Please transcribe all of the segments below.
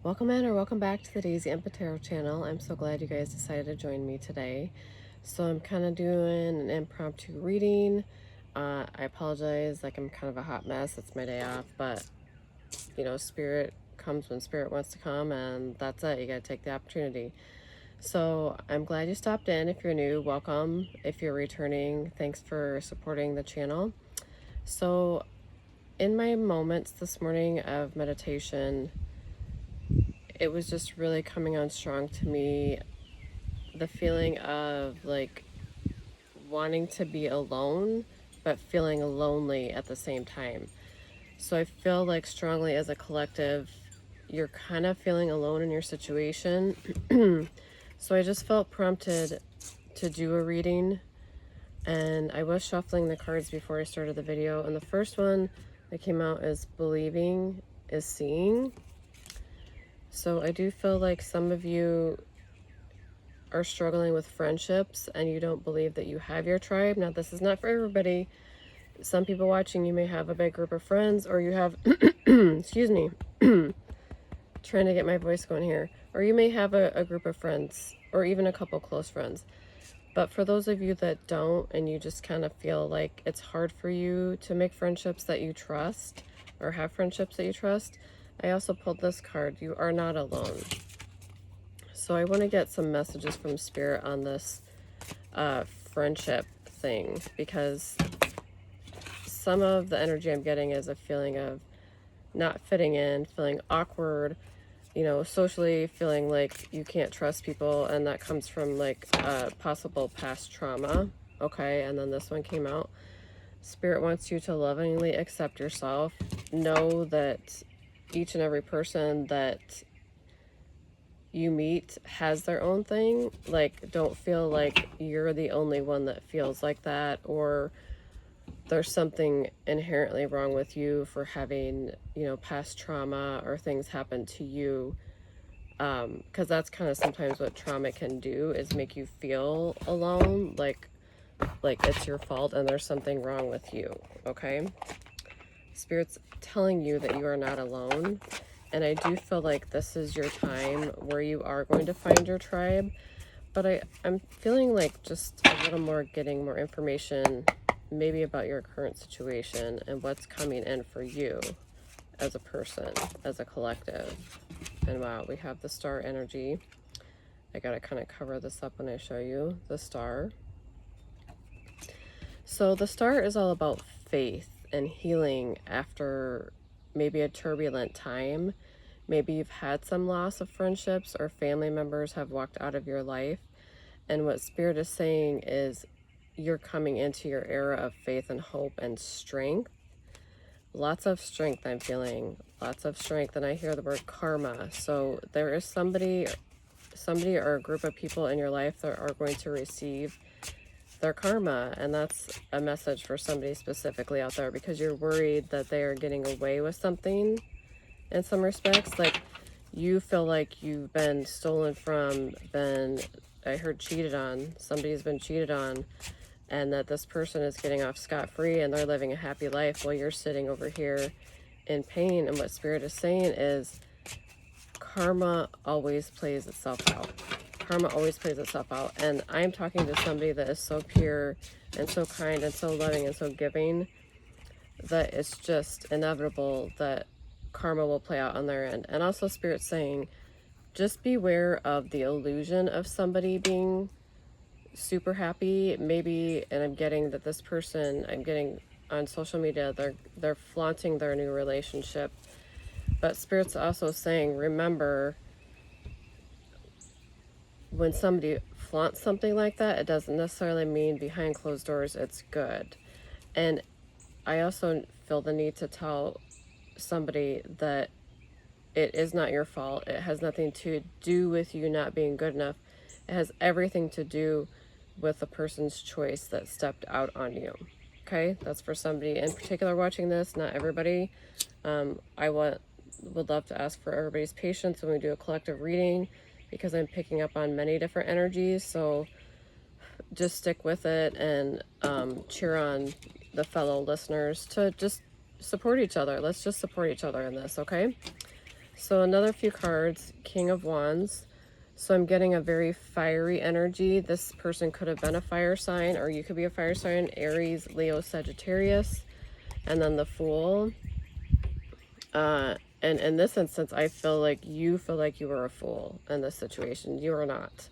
Welcome in or welcome back to the Daisy Empath Tarot Channel. I'm so glad you guys decided to join me today. So I'm kind of doing an impromptu reading. I apologize, like I'm kind of a hot mess. It's my day off, but you know, spirit comes when spirit wants to come, and that's it. You got to take the opportunity. So I'm glad you stopped in. If you're new, welcome. If you're returning, thanks for supporting the channel. So in my moments this morning of meditation, it was just really coming on strong to me, the feeling of like wanting to be alone but feeling lonely at the same time. So I feel like strongly as a collective you're kind of feeling alone in your situation. So I just felt prompted to do a reading, and I was shuffling the cards before I started the video, and the first one that came out is believing is seeing. So I do feel like some of you are struggling with friendships and you don't believe that you have your tribe. Now, this is not for everybody. Some people watching, you may have a big group of friends, or you have, excuse me, trying to get my voice going here, or you may have a group of friends or even a couple close friends. But for those of you that don't, and you just kind of feel like it's hard for you to make friendships that you trust or have friendships that you trust, I also pulled this card. You are not alone. So I want to get some messages from Spirit on this friendship thing, because some of the energy I'm getting is a feeling of not fitting in, feeling awkward, you know, socially, feeling like you can't trust people, and that comes from like possible past trauma. Okay, and then this one came out. Spirit wants you to lovingly accept yourself. Know that each and every person that you meet has their own thing. Like, don't feel like you're the only one that feels like that, or there's something inherently wrong with you for having, you know, past trauma or things happen to you. Because that's kind of sometimes what trauma can do, is make you feel alone, like it's your fault and there's something wrong with you. Okay, Spirit's telling you that you are not alone, and I do feel like this is your time where you are going to find your tribe. But I'm feeling like just a little more, getting more information maybe about your current situation and what's coming in for you as a person, as a collective. And wow, we have the star energy. I gotta kind of cover this up when I show you the star. So the star is all about faith and healing after maybe a turbulent time. Maybe you've had some loss of friendships, or family members have walked out of your life. And what Spirit is saying is you're coming into your era of faith and hope and strength. Lots of strength I'm feeling. Lots of strength. And I hear the word karma. So there is somebody or a group of people in your life that are going to receive their karma, and that's a message for somebody specifically out there, because you're worried that they are getting away with something in some respects. Like, you feel like you've been stolen from, I heard cheated on, somebody's been cheated on, and that this person is getting off scot-free and they're living a happy life while you're sitting over here in pain. And what Spirit is saying is karma always plays itself out. Karma always plays itself out. And I'm talking to somebody that is so pure and so kind and so loving and so giving that it's just inevitable that karma will play out on their end. And also Spirit saying, just beware of the illusion of somebody being super happy. Maybe, and I'm getting that this person, I'm getting on social media, they're flaunting their new relationship. But Spirit's also saying, remember, when somebody flaunts something like that, it doesn't necessarily mean behind closed doors it's good. And I also feel the need to tell somebody that it is not your fault. It has nothing to do with you not being good enough. It has everything to do with the person's choice that stepped out on you. Okay, that's for somebody in particular watching this, not everybody. I would love to ask for everybody's patience when we do a collective reading, because I'm picking up on many different energies. So just stick with it and cheer on the fellow listeners to just support each other. Let's just support each other in this, okay? So another few cards, King of Wands. So I'm getting a very fiery energy. This person could have been a fire sign, or you could be a fire sign, Aries, Leo, Sagittarius. And then the Fool. And in this instance, I feel like you were a fool in this situation. You are not.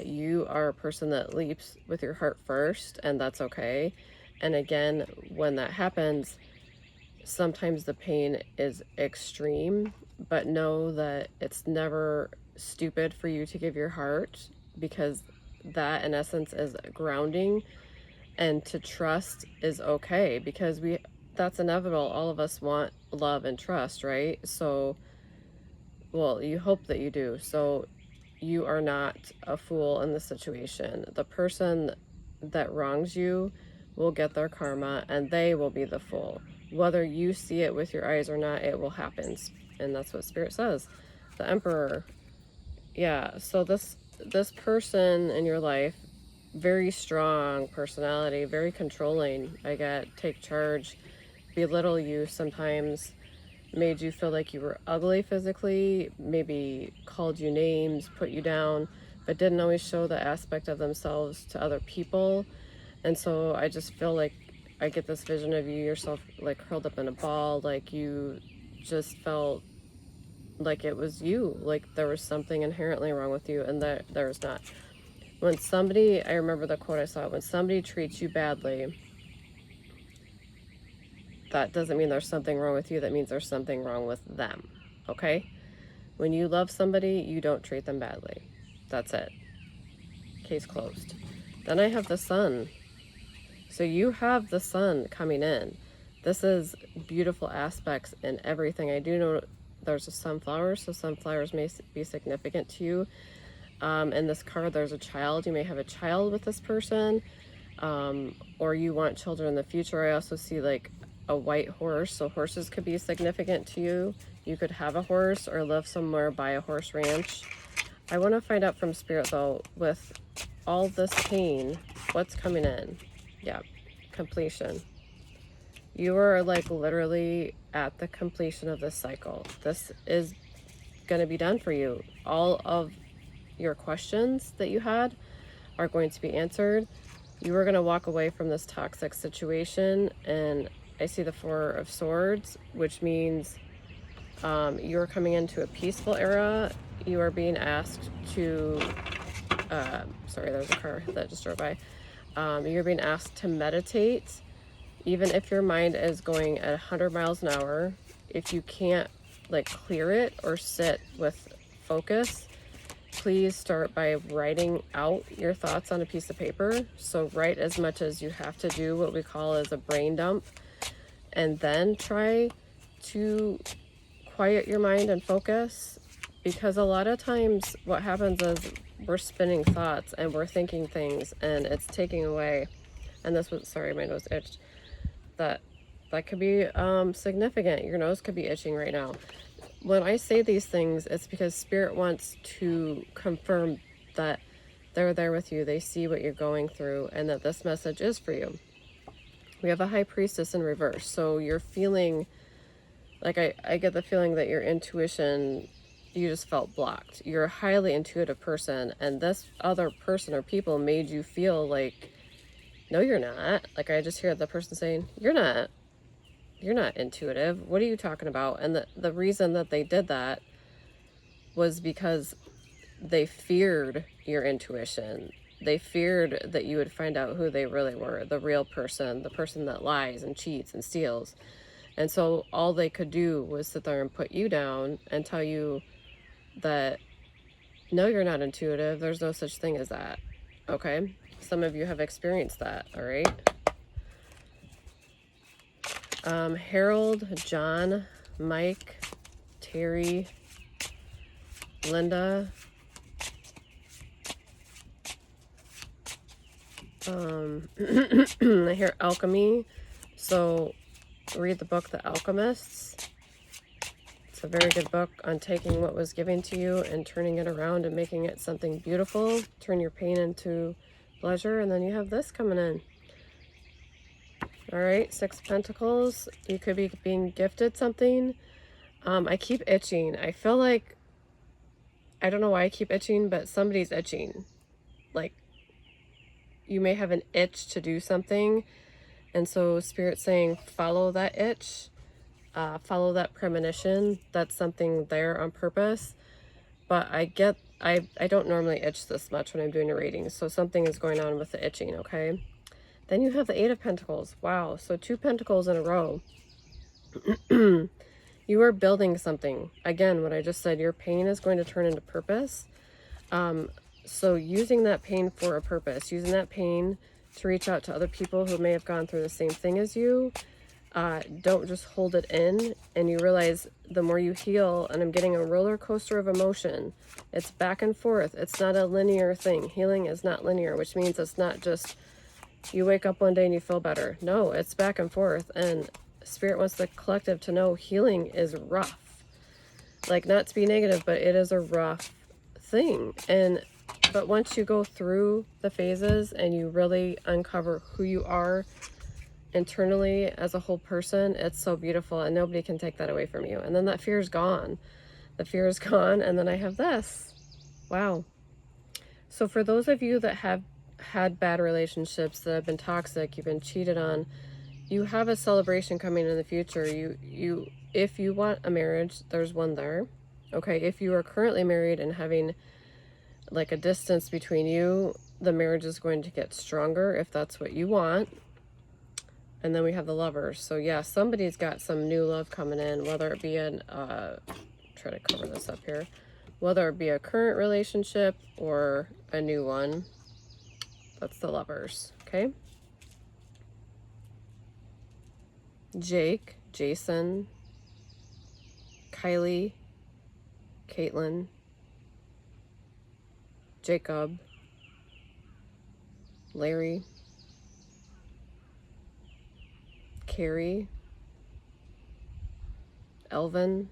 You are a person that leaps with your heart first, and that's okay. And again, when that happens, sometimes the pain is extreme, but know that it's never stupid for you to give your heart, because that in essence is grounding, and to trust is okay, because that's inevitable. All of us want love and trust, right? So, well, you hope that you do. So you are not a fool in the situation. The person that wrongs you will get their karma, and they will be the fool. Whether you see it with your eyes or not, it will happen. And that's what Spirit says. The Emperor. Yeah, so this person in your life, very strong personality, very controlling. I get take charge, belittle you sometimes, made you feel like you were ugly physically, maybe called you names, put you down, but didn't always show the aspect of themselves to other people. And so I just feel like I get this vision of you yourself like curled up in a ball, like you just felt like it was you, like there was something inherently wrong with you, and that there was not. When somebody, I remember the quote I saw, when somebody treats you badly, that doesn't mean there's something wrong with you. That means there's something wrong with them. Okay? When you love somebody, you don't treat them badly. That's it. Case closed. Then I have the Sun. So you have the Sun coming in. This is beautiful aspects in everything. I do know there's a sunflower, so sunflowers may be significant to you. In this card, there's a child. You may have a child with this person, or you want children in the future. I also see like a white horse, so horses could be significant to you. You could have a horse or live somewhere by a horse ranch. I want to find out from Spirit though, with all this pain, what's coming in? Yeah, completion. You are like literally at the completion of this cycle. This is going to be done for you. All of your questions that you had are going to be answered. You are going to walk away from this toxic situation, and I see the Four of Swords, which means you're coming into a peaceful era. You are being asked to, sorry, there's a car that just drove by. You're being asked to meditate, even if your mind is going at 100 miles an hour. If you can't like clear it or sit with focus, please start by writing out your thoughts on a piece of paper. So write as much as you have to do, what we call as a brain dump, and then try to quiet your mind and focus, because a lot of times what happens is we're spinning thoughts and we're thinking things, and it's taking away. And this was, sorry, my nose itched. That could be significant. Your nose could be itching right now. When I say these things, it's because Spirit wants to confirm that they're there with you. They see what you're going through, and that this message is for you. We have a High Priestess in reverse. So you're feeling like, I get the feeling that your intuition, you just felt blocked. You're a highly intuitive person, and this other person or people made you feel like, no, you're not. Like I just hear the person saying, you're not intuitive. What are you talking about? And the reason that they did that was because they feared your intuition. They feared that you would find out who they really were, the real person, the person that lies and cheats and steals. And so all they could do was sit there and put you down and tell you that, no, you're not intuitive. There's no such thing as that. Okay? Some of you have experienced that, all right? Harold, John, Mike, Terry, Linda, I hear alchemy. So read the book The Alchemists. It's a very good book on taking what was given to you and turning it around and making it something beautiful. Turn your pain into pleasure. And then you have this coming in. All right, Six of Pentacles. You could be being gifted something. I keep itching. I feel like, I don't know why I keep itching, but somebody's itching. Like, you may have an itch to do something, and so Spirit's saying, follow that itch, follow that premonition. That's something there on purpose. But I don't normally itch this much when I'm doing a reading, so something is going on with the itching, okay? Then you have the Eight of Pentacles. Wow, so 2 pentacles in a row. You are building something. Again, what I just said, your pain is going to turn into purpose. So using that pain for a purpose, using that pain to reach out to other people who may have gone through the same thing as you. Don't just hold it in, and you realize the more you heal, and I'm getting a roller coaster of emotion. It's back and forth. It's not a linear thing. Healing is not linear, which means it's not just you wake up one day and you feel better. No, it's back and forth, and Spirit wants the collective to know healing is rough. Like, not to be negative, but it is a rough thing. But once you go through the phases and you really uncover who you are internally as a whole person, it's so beautiful, and nobody can take that away from you. And then that fear is gone. The fear is gone, and then I have this. Wow. So for those of you that have had bad relationships, that have been toxic, you've been cheated on, you have a celebration coming in the future. If you want a marriage, there's one there. Okay, if you are currently married and having like a distance between you, the marriage is going to get stronger if that's what you want. And then we have the Lovers. So yeah, somebody's got some new love coming in, whether it be try to cover this up here, whether it be a current relationship or a new one. That's the Lovers, okay? Jake, Jason, Kylie, Caitlin, Jacob, Larry, Carrie, Elvin,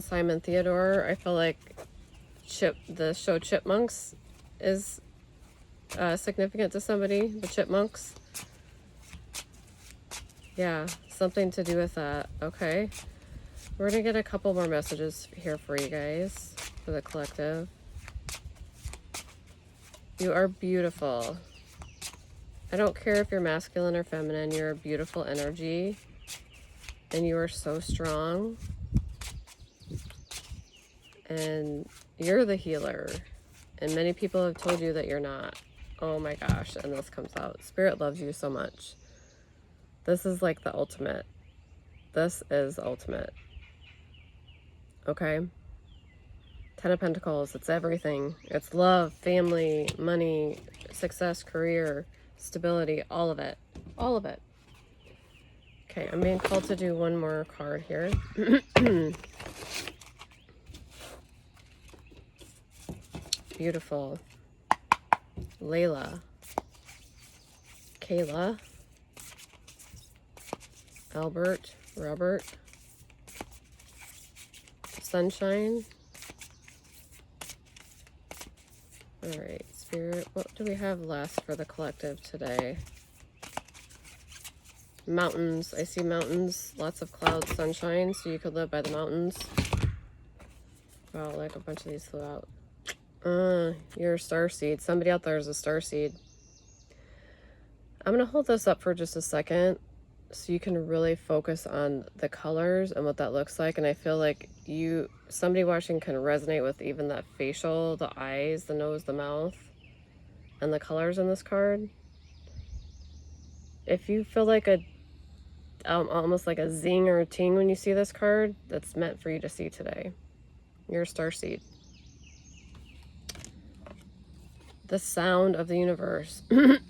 Simon, Theodore. I feel like the show Chipmunks is significant to somebody. The Chipmunks. Yeah, something to do with that. Okay. We're going to get a couple more messages here for you guys, for the collective. You are beautiful. I don't care if you're masculine or feminine, you're a beautiful energy, and you are so strong, and you're the healer, and many people have told you that you're not. Oh my gosh, and this comes out. Spirit loves you so much. This is like the ultimate. This is ultimate. Okay? 10 of Pentacles, it's everything. It's love, family, money, success, career, stability, all of it. All of it. Okay, I'm being called to do one more card here. Beautiful. Layla. Kayla. Albert. Robert. Sunshine. Alright, Spirit, what do we have last for the collective today? Mountains. I see mountains, lots of clouds, sunshine, so you could live by the mountains. Wow, like a bunch of these flew out. You're a starseed. Somebody out there is a starseed. I'm going to hold this up for just a second so you can really focus on the colors and what that looks like. And I feel like somebody watching can resonate with even that facial, the eyes, the nose, the mouth, and the colors in this card. If you feel like almost like a zing or a ting when you see this card, that's meant for you to see today. You're a starseed. The sound of the universe.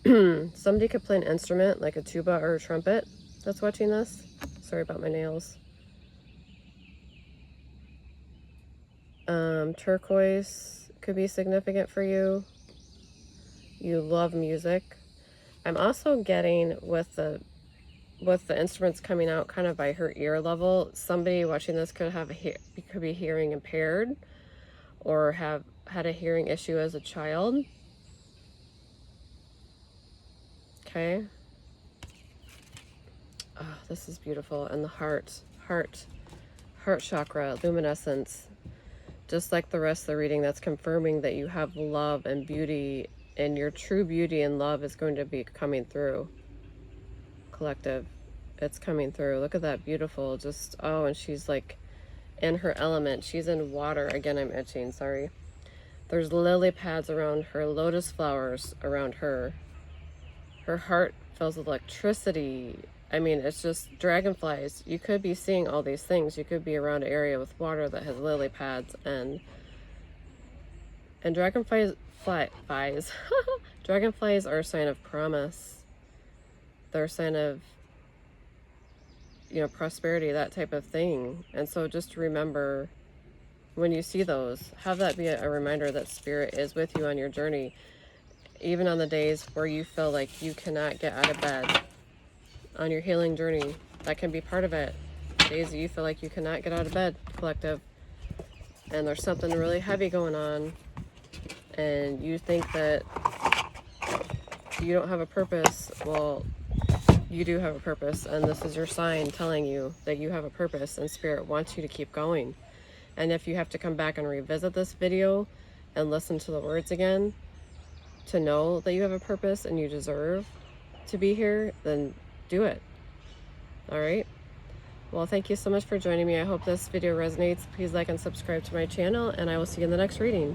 Somebody could play an instrument like a tuba or a trumpet that's watching this. Sorry about my nails. Turquoise could be significant for you. You love music. I'm also getting with the instruments coming out kind of by her ear level, somebody watching this could be hearing impaired or have had a hearing issue as a child. Okay. Oh, this is beautiful. And the heart chakra, luminescence. Just like the rest of the reading, that's confirming that you have love and beauty, and your true beauty and love is going to be coming through. Collective, it's coming through. Look at that, beautiful. Just, oh, and she's like in her element. She's in water. Again, I'm itching, sorry. There's lily pads around her, lotus flowers around her. Her heart fills with electricity. I mean, it's just dragonflies. You could be seeing all these things. You could be around an area with water that has lily pads, and dragonflies dragonflies are a sign of promise. They're a sign of, you know, prosperity, that type of thing. And so just remember, when you see those, have that be a reminder that spirit is with you on your journey, even on the days where you feel like you cannot get out of bed. On your healing journey, that can be part of it. Daisy, you feel like you cannot get out of bed, collective, and there's something really heavy going on, and you think that you don't have a purpose. Well, you do have a purpose, and this is your sign telling you that you have a purpose, and spirit wants you to keep going. And if you have to come back and revisit this video and listen to the words again to know that you have a purpose and you deserve to be here, then do it. All right. Well, thank you so much for joining me. I hope this video resonates. Please like and subscribe to my channel, and I will see you in the next reading.